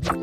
Allez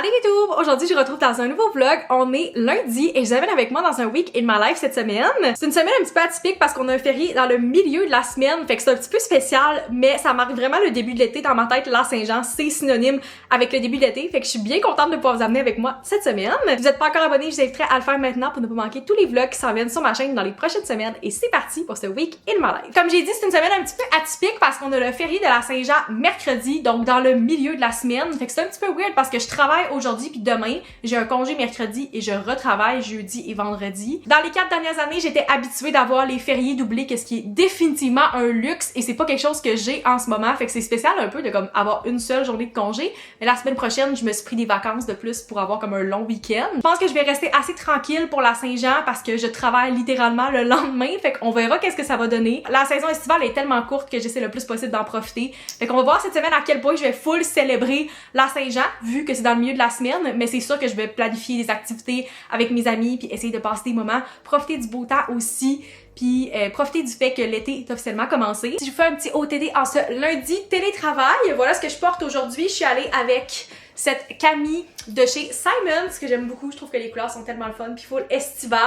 YouTube! Aujourd'hui, je vous retrouve dans un nouveau vlog. On est lundi et je vous amène avec moi dans un week in my life cette semaine. C'est une semaine un petit peu atypique parce qu'on a un férié dans le milieu de la semaine, fait que c'est un petit peu spécial, mais ça marque vraiment le début de l'été. Dans ma tête, la Saint-Jean, c'est synonyme avec le début de l'été, fait que je suis bien contente de pouvoir vous amener avec moi cette semaine. Si vous n'êtes pas encore abonné, je vous inviterai à le faire maintenant pour ne pas manquer tous les vlogs qui s'en viennent sur ma chaîne dans les prochaines semaines. Et c'est parti pour ce week in my life. Comme j'ai dit, c'est une semaine un petit peu atypique parce qu'on a le férié de la Saint-Jean mercredi, donc dans le milieu de la semaine. Fait que c'est un petit peu weird parce que je travaille aujourd'hui puis demain, j'ai un congé mercredi et je retravaille jeudi et vendredi. Dans les 4 dernières années, j'étais habituée d'avoir les fériés doublés, ce qui est définitivement un luxe et c'est pas quelque chose que j'ai en ce moment. Fait que c'est spécial un peu de comme avoir une seule journée de congé. Mais la semaine prochaine, je me suis pris des vacances de plus pour avoir comme un long week-end. Je pense que je vais rester assez tranquille pour la Saint-Jean parce que je travaille littéralement le lendemain. Fait qu'on verra qu'est-ce que ça va donner. La saison estivale est tellement courte que j'essaie le plus possible d'en profiter. Fait qu'on va voir cette semaine à quel point je vais full célébrer la Saint-Jean vu que c'est dans le milieu de la semaine. Mais c'est sûr que je vais planifier des activités avec mes amis puis essayer de passer des moments, profiter du beau temps aussi, puis profiter du fait que l'été est officiellement commencé. Si je vous fais un petit OTD en ce lundi télétravail, voilà ce que je porte aujourd'hui. Je suis allée avec cette Camille de chez Simons que j'aime beaucoup. Je trouve que les couleurs sont tellement le fun puis full estival.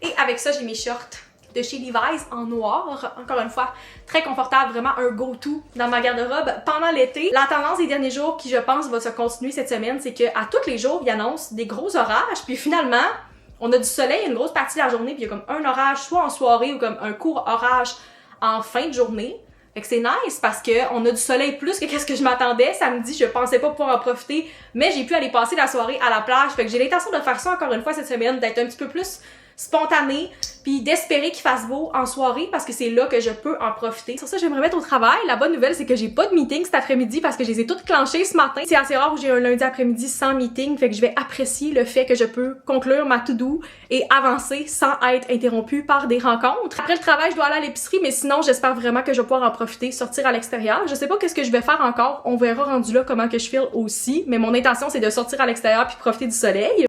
Et avec ça, j'ai mes shorts de chez Levi's en noir. Encore une fois, très confortable, vraiment un go-to dans ma garde-robe pendant l'été. La tendance des derniers jours qui, je pense, va se continuer cette semaine, c'est qu'à tous les jours, ils annoncent des gros orages, puis finalement, on a du soleil une grosse partie de la journée, puis il y a comme un orage soit en soirée ou comme un court orage en fin de journée. Fait que c'est nice parce que on a du soleil plus que qu'est-ce que je m'attendais. Samedi, je pensais pas pouvoir en profiter, mais j'ai pu aller passer la soirée à la plage. Fait que j'ai l'intention de faire ça encore une fois cette semaine, d'être un petit peu plus spontanée, puis d'espérer qu'il fasse beau en soirée parce que c'est là que je peux en profiter. Sur ça, je vais me remettre au travail. La bonne nouvelle, c'est que j'ai pas de meeting cet après-midi parce que je les ai toutes clenchées ce matin. C'est assez rare où j'ai un lundi après-midi sans meeting, fait que je vais apprécier le fait que je peux conclure ma to-do et avancer sans être interrompue par des rencontres. Après le travail, je dois aller à l'épicerie, mais sinon, j'espère vraiment que je vais pouvoir en profiter, sortir à l'extérieur. Je sais pas qu'est-ce que je vais faire encore. On verra rendu là comment que je feel aussi, mais mon intention, c'est de sortir à l'extérieur puis profiter du soleil.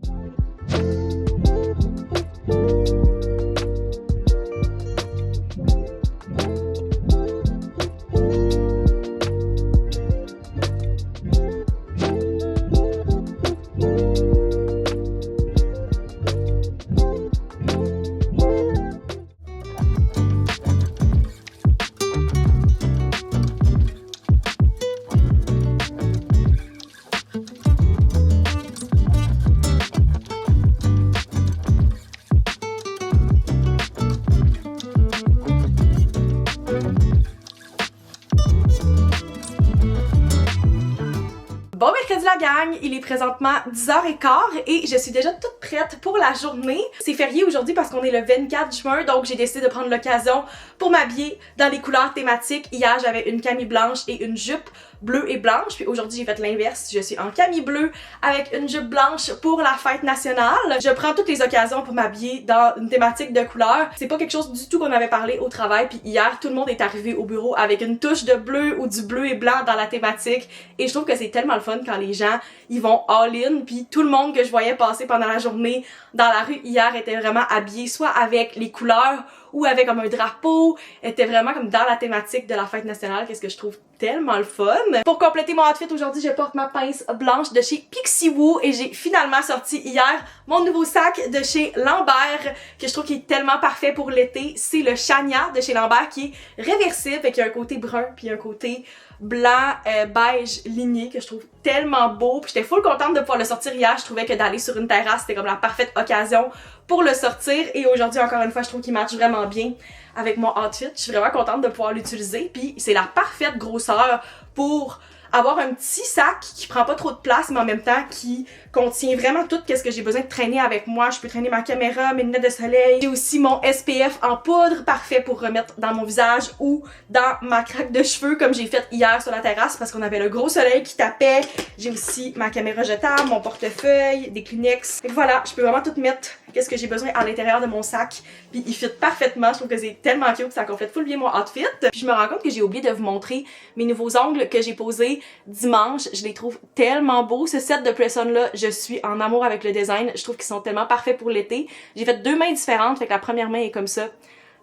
Bon mercredi la gang, il est présentement 10h15 et je suis déjà toute prête pour la journée. C'est férié aujourd'hui parce qu'on est le 24 juin, donc j'ai décidé de prendre l'occasion pour m'habiller dans les couleurs thématiques. Hier, j'avais une camie blanche et une jupe bleue et blanche, puis aujourd'hui j'ai fait l'inverse. Je suis en camie bleue avec une jupe blanche pour la fête nationale. Je prends toutes les occasions pour m'habiller dans une thématique de couleurs. C'est pas quelque chose du tout qu'on avait parlé au travail, puis hier tout le monde est arrivé au bureau avec une touche de bleu ou du bleu et blanc dans la thématique et je trouve que c'est tellement le fun quand les gens ils vont all-in, puis tout le monde que je voyais passer pendant la journée dans la rue hier était vraiment habillé soit avec les couleurs ou avec comme un drapeau, était vraiment comme dans la thématique de la fête nationale, qu'est-ce que je trouve tellement le fun. Pour compléter mon outfit aujourd'hui, je porte ma pince blanche de chez Pixiwoo et j'ai finalement sorti hier mon nouveau sac de chez Lambert que je trouve qui est tellement parfait pour l'été. C'est le Chania de chez Lambert qui est réversible et qui a un côté brun puis un côté blanc beige ligné que je trouve tellement beau. Puis j'étais full contente de pouvoir le sortir hier. Je trouvais que d'aller sur une terrasse c'était comme la parfaite occasion pour le sortir et aujourd'hui encore une fois je trouve qu'il match vraiment bien avec mon outfit. Je suis vraiment contente de pouvoir l'utiliser puis c'est la parfaite grosseur pour avoir un petit sac qui prend pas trop de place mais en même temps qui contient vraiment tout ce que j'ai besoin de traîner avec moi. Je peux traîner ma caméra, mes lunettes de soleil. J'ai aussi mon SPF en poudre, parfait pour remettre dans mon visage ou dans ma craque de cheveux comme j'ai fait hier sur la terrasse parce qu'on avait le gros soleil qui tapait. J'ai aussi ma caméra jetable, mon portefeuille, des Kleenex. Et voilà, je peux vraiment tout mettre qu'est-ce que j'ai besoin à l'intérieur de mon sac. Puis il fit parfaitement. Je trouve que c'est tellement cute que ça complète full bien mon outfit. Puis je me rends compte que j'ai oublié de vous montrer mes nouveaux ongles que j'ai posés dimanche. Je les trouve tellement beaux. Ce set de press-on là, je suis en amour avec le design. Je trouve qu'ils sont tellement parfaits pour l'été. J'ai fait 2 mains différentes. Fait que la première main est comme ça.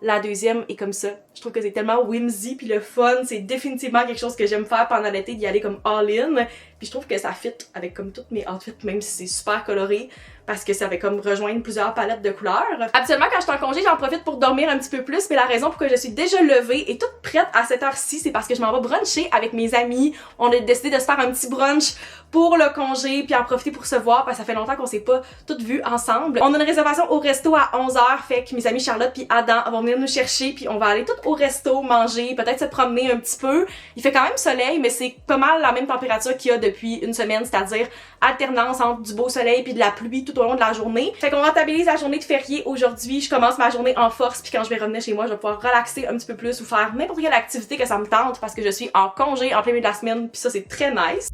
la deuxième est comme ça. Je trouve que c'est tellement whimsy puis le fun, c'est définitivement quelque chose que j'aime faire pendant l'été, d'y aller comme all-in. Puis je trouve que ça fit avec comme toutes mes outfits, même si c'est super coloré, parce que ça va comme rejoindre plusieurs palettes de couleurs. Habituellement, quand je suis en congé, j'en profite pour dormir un petit peu plus, mais la raison pour que je suis déjà levée et toute prête à cette heure-ci, c'est parce que je m'en vais bruncher avec mes amis. On a décidé de se faire un petit brunch pour le congé, puis en profiter pour se voir, parce que ça fait longtemps qu'on s'est pas toutes vues ensemble. On a une réservation au resto à 11h, fait que mes amis Charlotte puis Adam vont venir nous chercher, puis on va aller toutes au resto, manger, peut-être se promener un petit peu. Il fait quand même soleil, mais c'est pas mal la même température qu'il y a depuis une semaine, c'est-à-dire alternance entre du beau soleil puis de la pluie tout au long de la journée. Fait qu'on rentabilise la journée de férié aujourd'hui. Je commence ma journée en force, puis quand je vais revenir chez moi, je vais pouvoir relaxer un petit peu plus ou faire n'importe quelle activité que ça me tente, parce que je suis en congé en plein milieu de la semaine, puis ça c'est très nice.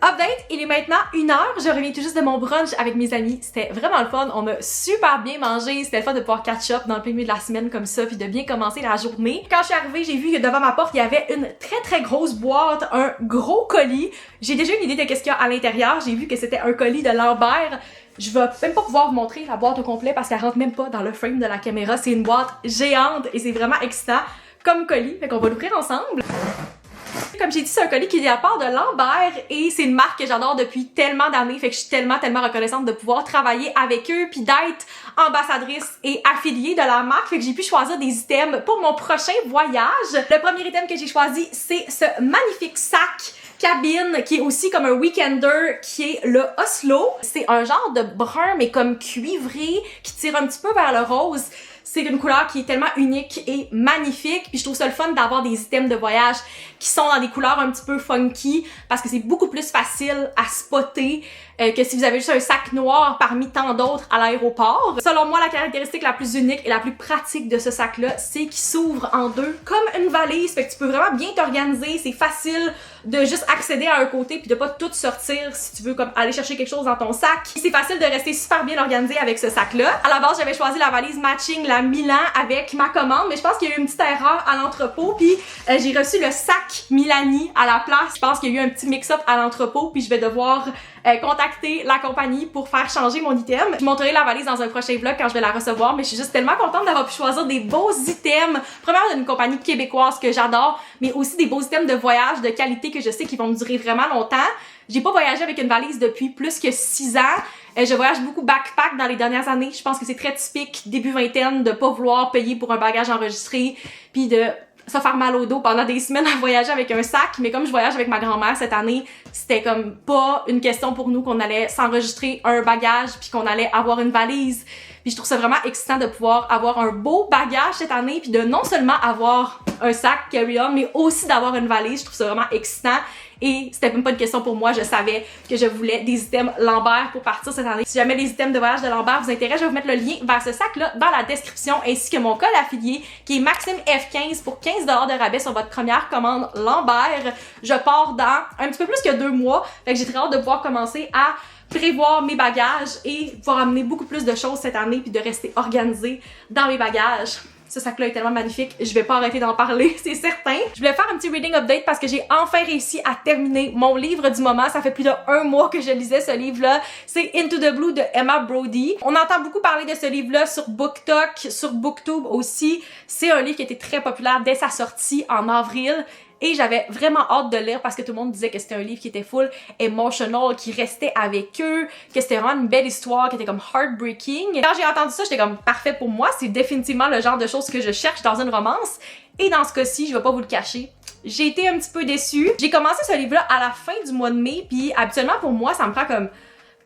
Update, il est maintenant 1h, je reviens tout juste de mon brunch avec mes amis, c'était vraiment le fun, on a super bien mangé, c'était le fun de pouvoir catch up dans le plein milieu de la semaine comme ça, puis de bien commencer la journée. Quand je suis arrivée, j'ai vu que devant ma porte, il y avait une très grosse boîte, un gros colis. J'ai déjà une idée de qu'est-ce qu'il y a à l'intérieur, j'ai vu que c'était un colis de Lambert. Je vais même pas pouvoir vous montrer la boîte au complet parce qu'elle rentre même pas dans le frame de la caméra, c'est une boîte géante et c'est vraiment excitant comme colis, fait qu'on va l'ouvrir ensemble. Comme j'ai dit, c'est un colis qui est à part de Lambert et c'est une marque que j'adore depuis tellement d'années, fait que je suis tellement reconnaissante de pouvoir travailler avec eux puis d'être ambassadrice et affiliée de la marque, fait que j'ai pu choisir des items pour mon prochain voyage. Le premier item que j'ai choisi, c'est ce magnifique sac cabine qui est aussi comme un weekender qui est le Oslo. C'est un genre de brun mais comme cuivré qui tire un petit peu vers le rose. C'est une couleur qui est tellement unique et magnifique, puis je trouve ça le fun d'avoir des items de voyage qui sont dans des couleurs un petit peu funky parce que c'est beaucoup plus facile à spotter que si vous avez juste un sac noir parmi tant d'autres à l'aéroport. Selon moi, la caractéristique la plus unique et la plus pratique de ce sac-là, c'est qu'il s'ouvre en deux comme une valise, fait que tu peux vraiment bien t'organiser, c'est facile de juste accéder à un côté puis de pas tout sortir si tu veux comme aller chercher quelque chose dans ton sac. C'est facile de rester super bien organisé avec ce sac-là. À la base, j'avais choisi la valise matching, la Milan, avec ma commande, mais je pense qu'il y a eu une petite erreur à l'entrepôt puis j'ai reçu le sac Milani à la place. Je pense qu'il y a eu un petit mix-up à l'entrepôt puis je vais devoir contacter la compagnie pour faire changer mon item. Je montrerai la valise dans un prochain vlog quand je vais la recevoir, mais je suis juste tellement contente d'avoir pu choisir des beaux items. Premièrement, d'une compagnie québécoise que j'adore, mais aussi des beaux items de voyage de qualité que je sais qu'ils vont me durer vraiment longtemps. J'ai pas voyagé avec une valise depuis plus que 6 ans. Je voyage beaucoup backpack dans les dernières années. Je pense que c'est très typique début vingtaine de pas vouloir payer pour un bagage enregistré puis de se faire mal au dos pendant des semaines à voyager avec un sac, mais comme je voyage avec ma grand-mère cette année, c'était comme pas une question pour nous qu'on allait s'enregistrer un bagage puis qu'on allait avoir une valise. Puis je trouve ça vraiment excitant de pouvoir avoir un beau bagage cette année puis de non seulement avoir un sac carry-on, mais aussi d'avoir une valise. Je trouve ça vraiment excitant. Et c'était même pas une question pour moi, je savais que je voulais des items Lambert pour partir cette année. Si jamais les items de voyage de Lambert vous intéressent, je vais vous mettre le lien vers ce sac-là dans la description, ainsi que mon code affilié qui est MaximeF15 pour 15$ de rabais sur votre première commande Lambert. Je pars dans un petit peu plus que 2 mois, fait que j'ai très hâte de pouvoir commencer à prévoir mes bagages et pouvoir amener beaucoup plus de choses cette année puis de rester organisée dans mes bagages. Ce sac-là est tellement magnifique, je vais pas arrêter d'en parler, c'est certain. Je voulais faire un petit reading update parce que j'ai enfin réussi à terminer mon livre du moment. Ça fait plus d'1 mois que je lisais ce livre-là. C'est Into the Blue de Emma Brody. On entend beaucoup parler de ce livre-là sur BookTok, sur BookTube aussi. C'est un livre qui était très populaire dès sa sortie en avril. Et j'avais vraiment hâte de lire parce que tout le monde disait que c'était un livre qui était full emotional, qui restait avec eux, que c'était vraiment une belle histoire, qui était comme heartbreaking. Quand j'ai entendu ça, j'étais comme parfait pour moi. C'est définitivement le genre de choses que je cherche dans une romance. Et dans ce cas-ci, je vais pas vous le cacher, j'ai été un petit peu déçue. J'ai commencé ce livre-là à la fin du mois de mai, puis habituellement pour moi, ça me prend comme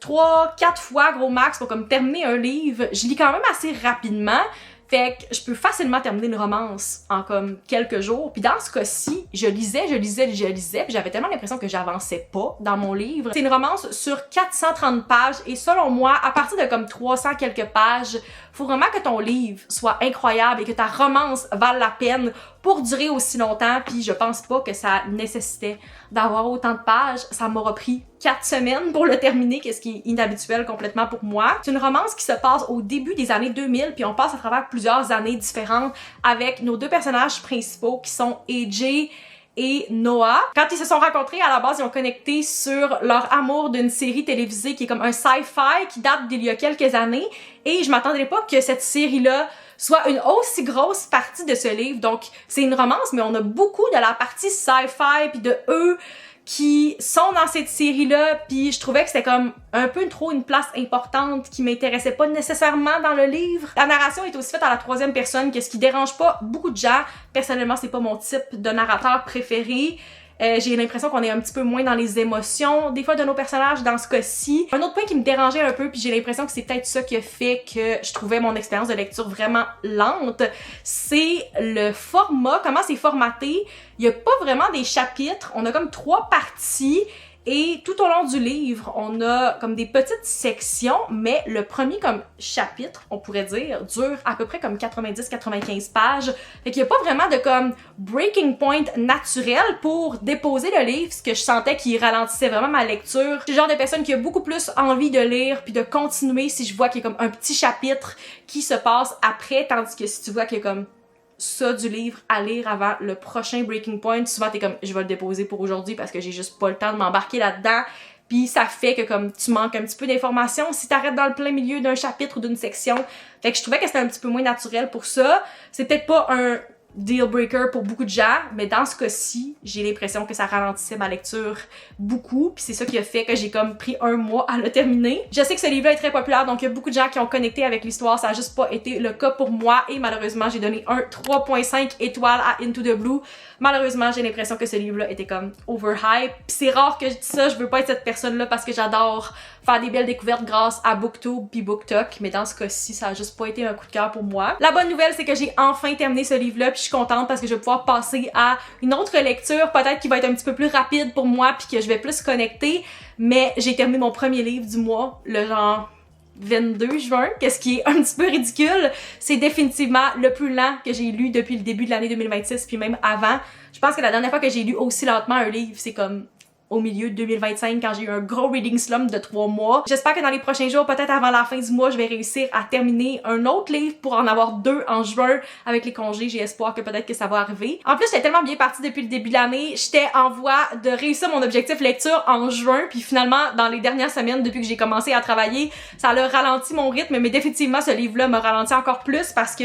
3-4 fois gros max pour comme terminer un livre. Je lis quand même assez rapidement. Fait que je peux facilement terminer une romance en comme quelques jours. Puis dans ce cas-ci, je lisais, puis j'avais tellement l'impression que j'avançais pas dans mon livre. C'est une romance sur 430 pages et selon moi, à partir de comme 300 quelques pages, faut vraiment que ton livre soit incroyable et que ta romance vale la peine pour durer aussi longtemps. Puis je pense pas que ça nécessitait d'avoir autant de pages. Ça m'aura pris 4 semaines pour le terminer, ce qui est inhabituel complètement pour moi. C'est une romance qui se passe au début des années 2000, puis on passe à travers plusieurs années différentes avec nos 2 personnages principaux qui sont AJ et Noah. Quand ils se sont rencontrés, à la base, ils ont connecté sur leur amour d'une série télévisée qui est comme un sci-fi qui date d'il y a quelques années. Et je m'attendrais pas que cette série-là soit une aussi grosse partie de ce livre. Donc, c'est une romance, mais on a beaucoup de la partie sci-fi puis de eux qui sont dans cette série-là, puis je trouvais que c'était comme un peu trop une place importante qui m'intéressait pas nécessairement dans le livre. La narration est aussi faite à la troisième personne, ce qui dérange pas beaucoup de gens. Personnellement, c'est pas mon type de narrateur préféré. J'ai l'impression qu'on est un petit peu moins dans les émotions des fois de nos personnages dans ce cas-ci. Un autre point qui me dérangeait un peu, puis j'ai l'impression que c'est peut-être ça qui a fait que je trouvais mon expérience de lecture vraiment lente, c'est le format, comment c'est formaté. Il y a pas vraiment des chapitres, on a comme 3 parties. Et tout au long du livre, on a comme des petites sections, mais le premier comme chapitre, on pourrait dire, dure à peu près comme 90-95 pages. Fait qu'il y a pas vraiment de comme breaking point naturel pour déposer le livre, ce que je sentais qui ralentissait vraiment ma lecture. Je suis le genre de personne qui a beaucoup plus envie de lire puis de continuer si je vois qu'il y a comme un petit chapitre qui se passe après, tandis que si tu vois qu'il y a comme ça du livre à lire avant le prochain breaking point, souvent t'es comme je vais le déposer pour aujourd'hui parce que j'ai juste pas le temps de m'embarquer là-dedans, puis ça fait que comme tu manques un petit peu d'informations si t'arrêtes dans le plein milieu d'un chapitre ou d'une section. Fait que je trouvais que c'était un petit peu moins naturel pour ça. C'est peut-être pas un deal breaker pour beaucoup de gens, mais dans ce cas-ci, j'ai l'impression que ça ralentissait ma lecture beaucoup, puis c'est ça qui a fait que j'ai comme pris 1 mois à le terminer. Je sais que ce livre-là est très populaire, donc il y a beaucoup de gens qui ont connecté avec l'histoire, ça a juste pas été le cas pour moi, et malheureusement, j'ai donné un 3.5 étoiles à Into the Blue. Malheureusement, j'ai l'impression que ce livre-là était comme overhype. Puis c'est rare que je dis ça, je veux pas être cette personne-là parce que j'adore faire des belles découvertes grâce à BookTube puis BookTok, mais dans ce cas-ci, ça a juste pas été un coup de cœur pour moi. La bonne nouvelle, c'est que j'ai enfin terminé ce livre-là, puis je suis contente parce que je vais pouvoir passer à une autre lecture, peut-être qui va être un petit peu plus rapide pour moi puis que je vais plus connecter, mais j'ai terminé mon premier livre du mois, le genre 22 juin, qu'est-ce qui est un petit peu ridicule. C'est définitivement le plus lent que j'ai lu depuis le début de l'année 2026, puis même avant. Je pense que la dernière fois que j'ai lu aussi lentement un livre, c'est comme au milieu de 2025 quand j'ai eu un gros reading slump de 3 mois. J'espère que dans les prochains jours, peut-être avant la fin du mois, je vais réussir à terminer un autre livre pour en avoir 2 en juin avec les congés. J'ai espoir que peut-être que ça va arriver. En plus, j'étais tellement bien partie depuis le début de l'année. J'étais en voie de réussir mon objectif lecture en juin, puis finalement, dans les dernières semaines, depuis que j'ai commencé à travailler, ça a ralenti mon rythme, mais définitivement, ce livre-là m'a ralenti encore plus parce que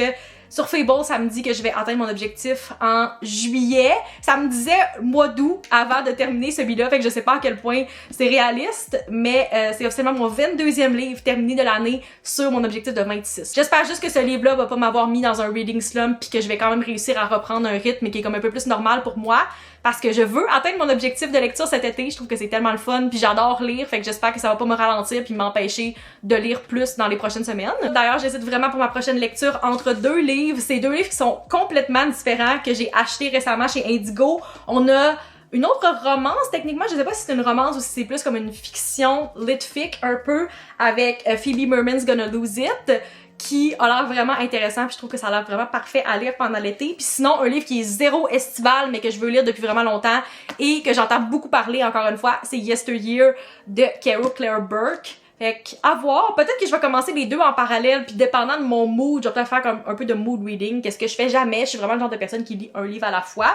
sur Fable, ça me dit que je vais atteindre mon objectif en juillet. Ça me disait mois d'août avant de terminer celui-là, fait que je sais pas à quel point c'est réaliste, mais c'est officiellement mon 22e livre terminé de l'année sur mon objectif de 26. J'espère juste que ce livre-là va pas m'avoir mis dans un reading slump puis que je vais quand même réussir à reprendre un rythme qui est comme un peu plus normal pour moi. Parce que je veux atteindre mon objectif de lecture cet été, je trouve que c'est tellement le fun, puis j'adore lire, fait que j'espère que ça va pas me ralentir puis m'empêcher de lire plus dans les prochaines semaines. D'ailleurs, j'hésite vraiment pour ma prochaine lecture entre 2 livres, c'est 2 livres qui sont complètement différents que j'ai achetés récemment chez Indigo. On a une autre romance, techniquement, je sais pas si c'est une romance ou si c'est plus comme une fiction lit-fic un peu, avec Phoebe Merman's Gonna Lose It, qui a l'air vraiment intéressant, puis je trouve que ça a l'air vraiment parfait à lire pendant l'été. Puis sinon, un livre qui est zéro estival, mais que je veux lire depuis vraiment longtemps et que j'entends beaucoup parler, encore une fois, c'est Yesteryear de Carol Claire Burke. Fait qu'à voir, peut-être que je vais commencer les 2 en parallèle, puis dépendant de mon mood, je vais peut-être faire comme un peu de mood reading, qu'est-ce que je fais jamais, je suis vraiment le genre de personne qui lit un livre à la fois.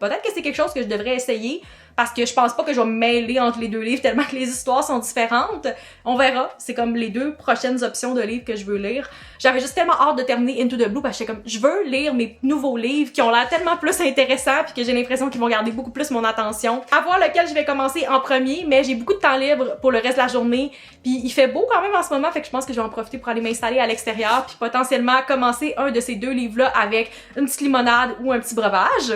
Peut-être que c'est quelque chose que je devrais essayer, parce que je pense pas que je vais me mêler entre les 2 livres tellement que les histoires sont différentes. On verra. C'est comme les 2 prochaines options de livres que je veux lire. J'avais juste tellement hâte de terminer Into the Blue parce que j'étais comme, je veux lire mes nouveaux livres qui ont l'air tellement plus intéressants puis que j'ai l'impression qu'ils vont garder beaucoup plus mon attention. À voir lequel je vais commencer en premier, mais j'ai beaucoup de temps libre pour le reste de la journée. Puis il fait beau quand même en ce moment, fait que je pense que je vais en profiter pour aller m'installer à l'extérieur puis potentiellement commencer un de ces 2 livres-là avec une petite limonade ou un petit breuvage.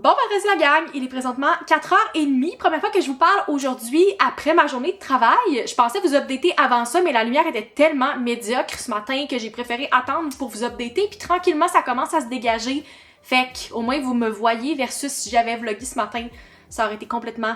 Bon vendredi la gang, il est présentement 4h30, première fois que je vous parle aujourd'hui après ma journée de travail. Je pensais vous updater avant ça, mais la lumière était tellement médiocre ce matin que j'ai préféré attendre pour vous updater, puis tranquillement ça commence à se dégager. Fait qu'au moins vous me voyez versus si j'avais vlogué ce matin, ça aurait été complètement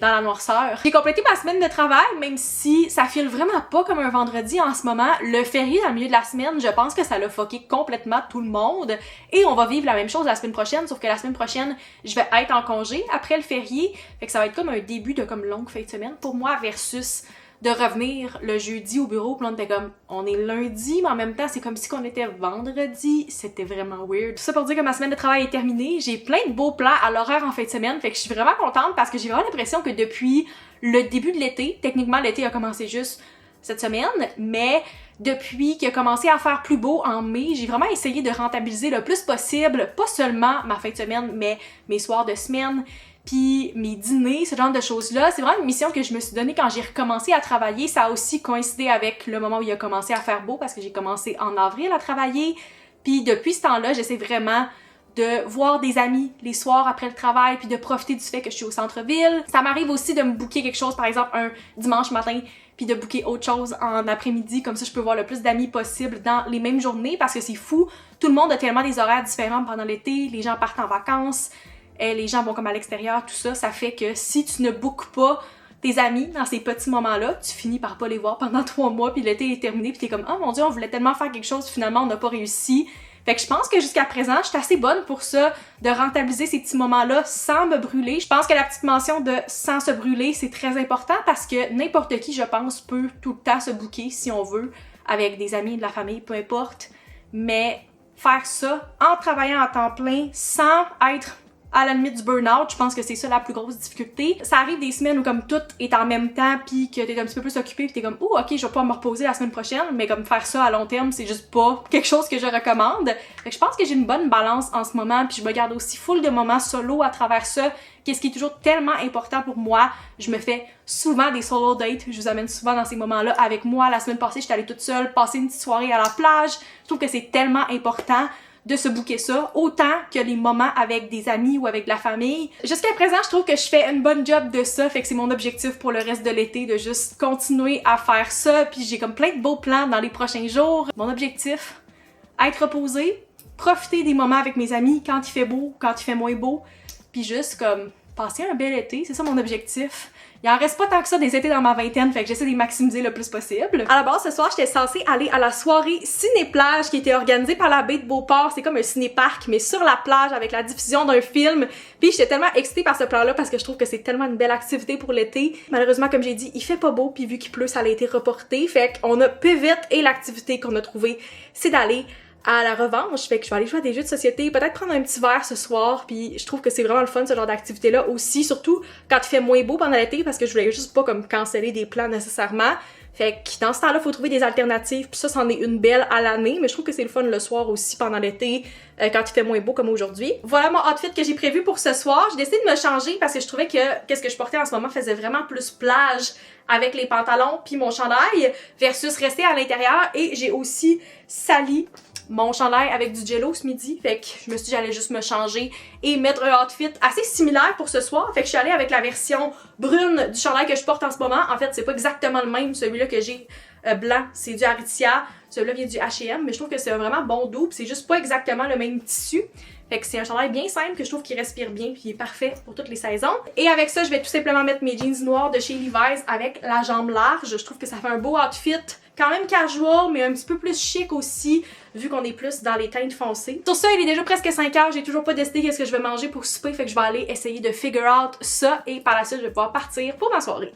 dans la noirceur. J'ai complété ma semaine de travail, même si ça file vraiment pas comme un vendredi en ce moment. Le férié dans le milieu de la semaine, je pense que ça l'a fucké complètement tout le monde. Et on va vivre la même chose la semaine prochaine, sauf que la semaine prochaine, je vais être en congé après le férié. Fait que ça va être comme un début de comme longue fin de semaine pour moi versus de revenir le jeudi au bureau, puis là, on était comme, on est lundi, mais en même temps, c'est comme si on était vendredi. C'était vraiment weird. Tout ça pour dire que ma semaine de travail est terminée. J'ai plein de beaux plans à l'horaire en fin de semaine, fait que je suis vraiment contente parce que j'ai vraiment l'impression que depuis le début de l'été, techniquement, l'été a commencé juste cette semaine, mais depuis qu'il a commencé à faire plus beau en mai, j'ai vraiment essayé de rentabiliser le plus possible, pas seulement ma fin de semaine, mais mes soirs de semaine, puis mes dîners, ce genre de choses-là. C'est vraiment une mission que je me suis donnée quand j'ai recommencé à travailler. Ça a aussi coïncidé avec le moment où il a commencé à faire beau parce que j'ai commencé en avril à travailler. Puis depuis ce temps-là, j'essaie vraiment de voir des amis les soirs après le travail puis de profiter du fait que je suis au centre-ville. Ça m'arrive aussi de me booker quelque chose, par exemple un dimanche matin, puis de booker autre chose en après-midi, comme ça je peux voir le plus d'amis possible dans les mêmes journées parce que c'est fou. Tout le monde a tellement des horaires différents pendant l'été, les gens partent en vacances, les gens vont comme à l'extérieur, tout ça, ça fait que si tu ne bookes pas tes amis dans ces petits moments-là, tu finis par pas les voir pendant 3 mois, puis l'été est terminé, puis t'es comme « Oh mon Dieu, on voulait tellement faire quelque chose, finalement on n'a pas réussi ». Fait que je pense que jusqu'à présent, je suis assez bonne pour ça, de rentabiliser ces petits moments-là sans me brûler. Je pense que la petite mention de « sans se brûler », c'est très important parce que n'importe qui, je pense, peut tout le temps se booker si on veut, avec des amis, de la famille, peu importe. Mais faire ça en travaillant à temps plein, sans être à la limite du burn-out, je pense que c'est ça la plus grosse difficulté. Ça arrive des semaines où comme tout est en même temps pis que t'es un petit peu plus occupé pis t'es comme « Oh, ok, je vais pas me reposer la semaine prochaine », mais comme faire ça à long terme, c'est juste pas quelque chose que je recommande. Fait que je pense que j'ai une bonne balance en ce moment pis je me garde aussi full de moments solo à travers ça, qu'est-ce qui est toujours tellement important pour moi. Je me fais souvent des solo dates, je vous amène souvent dans ces moments-là avec moi. La semaine passée, j'étais allée toute seule passer une petite soirée à la plage. Je trouve que c'est tellement important de se booker ça, autant que les moments avec des amis ou avec de la famille. Jusqu'à présent, je trouve que je fais une bonne job de ça, fait que c'est mon objectif pour le reste de l'été, de juste continuer à faire ça, puis j'ai comme plein de beaux plans dans les prochains jours. Mon objectif, être reposée, profiter des moments avec mes amis quand il fait beau, quand il fait moins beau, puis juste comme passer un bel été, c'est ça mon objectif. Il en reste pas tant que ça des étés dans ma vingtaine, fait que j'essaie de les maximiser le plus possible. À la base, ce soir, j'étais censée aller à la soirée ciné-plage qui était organisée par la baie de Beauport. C'est comme un ciné-parc, mais sur la plage avec la diffusion d'un film. Puis j'étais tellement excitée par ce plan-là parce que je trouve que c'est tellement une belle activité pour l'été. Malheureusement, comme j'ai dit, il fait pas beau, puis vu qu'il pleut, ça a été reporté. Fait qu'on a pivot et l'activité qu'on a trouvée, c'est d'aller à la revanche, fait que je vais aller jouer à des jeux de société, peut-être prendre un petit verre ce soir, puis je trouve que c'est vraiment le fun ce genre d'activité-là aussi, surtout quand il fait moins beau pendant l'été, parce que je voulais juste pas comme canceller des plans nécessairement. Fait que dans ce temps-là, faut trouver des alternatives, puis ça, c'en est une belle à l'année, mais je trouve que c'est le fun le soir aussi pendant l'été, quand il fait moins beau comme aujourd'hui. Voilà mon outfit que j'ai prévu pour ce soir. J'ai décidé de me changer parce que je trouvais que qu'est-ce que je portais en ce moment faisait vraiment plus plage avec les pantalons puis mon chandail versus rester à l'intérieur, et j'ai aussi sali mon chandail avec du jello ce midi, fait que je me suis dit j'allais juste me changer et mettre un outfit assez similaire pour ce soir, fait que je suis allée avec la version brune du chandail que je porte en ce moment. En fait, c'est pas exactement le même, celui-là que j'ai blanc, c'est du Aritzia, celui-là vient du H&M, mais je trouve que c'est un vraiment bon double, c'est juste pas exactement le même tissu. Fait que c'est un chandail bien simple que je trouve qui respire bien puis il est parfait pour toutes les saisons. Et avec ça, je vais tout simplement mettre mes jeans noirs de chez Levi's avec la jambe large. Je trouve que ça fait un beau outfit, quand même casual, mais un petit peu plus chic aussi, vu qu'on est plus dans les teintes foncées. Sur ça, il est déjà presque 5 heures, j'ai toujours pas décidé qu'est-ce que je vais manger pour souper, fait que je vais aller essayer de figure out ça et par la suite, je vais pouvoir partir pour ma soirée.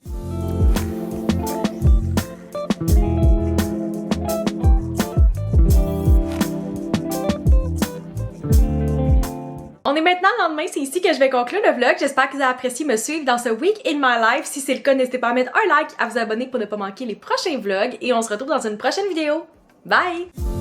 On est maintenant le lendemain, c'est ici que je vais conclure le vlog. J'espère que vous avez apprécié me suivre dans ce week in my life. Si c'est le cas, n'hésitez pas à mettre un like, à vous abonner pour ne pas manquer les prochains vlogs et on se retrouve dans une prochaine vidéo. Bye!